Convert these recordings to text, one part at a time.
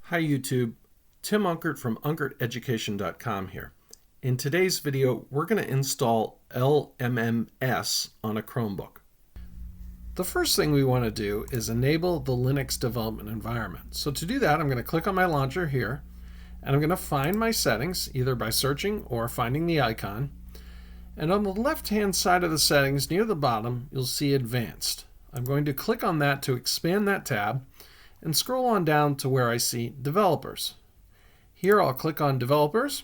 Hi YouTube, Tim Unkert from UnkertEducation.com here. In today's video, we're going to install LMMS on a Chromebook. The first thing we want to do is enable the Linux development environment. So to do that, I'm going to click on my launcher here, and I'm going to find my settings, either by searching or finding the icon. And on the left-hand side of the settings, near the bottom, you'll see Advanced. I'm going to click on that to expand that tab, and scroll on down to where I see Developers. Here I'll click on Developers,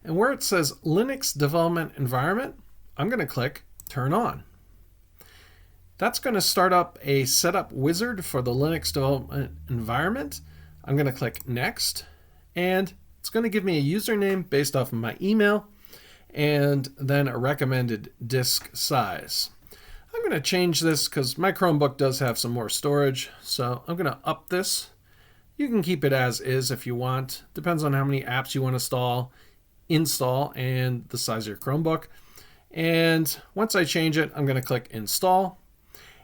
and where it says Linux Development Environment, I'm going to click Turn On. That's going to start up a setup wizard for the Linux development environment. I'm going to click Next, and it's going to give me a username based off of my email, and then a recommended disk size. I'm going to change this because my Chromebook does have some more storage, so I'm going to up this. You can keep it as is if you want. Depends on how many apps you want to install, and the size of your Chromebook. And once I change it, I'm going to click Install.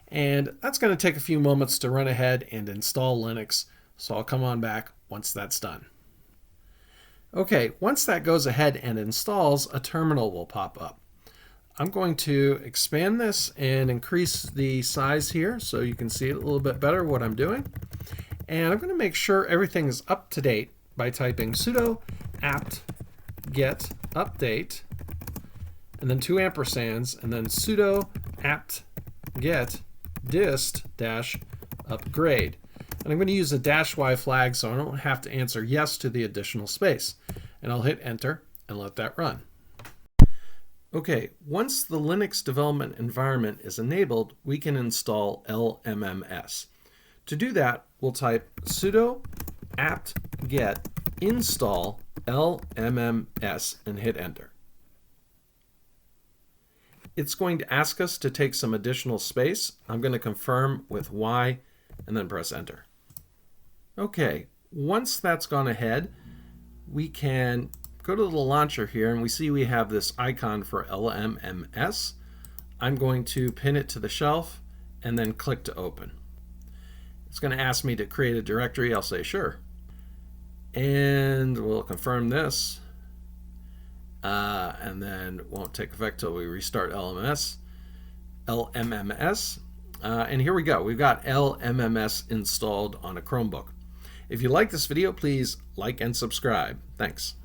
And that's going to take a few moments to run ahead and install Linux, so I'll come on back once that's done. Okay, once that goes ahead and installs, a terminal will pop up. I'm going to expand this and increase the size here so you can see it a little bit better what I'm doing. And I'm going to make sure everything is up to date by typing sudo apt-get update and then 2 ampersands and then sudo apt-get dist-upgrade. And I'm going to use a -y flag so I don't have to answer yes to the additional space. And I'll hit enter and let that run. Okay, once the Linux development environment is enabled, we can install LMMS. To do that, we'll type sudo apt-get install LMMS and hit enter. It's going to ask us to take some additional space. I'm going to confirm with Y and then press enter. Okay, once that's gone ahead, we can go to the launcher here, and we see we have this icon for LMMS. I'm going to pin it to the shelf and then click to open. It's going to ask me to create a directory. I'll say sure. And we'll confirm this. And then it won't take effect till we restart LMMS. And here we go. We've got LMMS installed on a Chromebook. If you like this video, please like and subscribe. Thanks.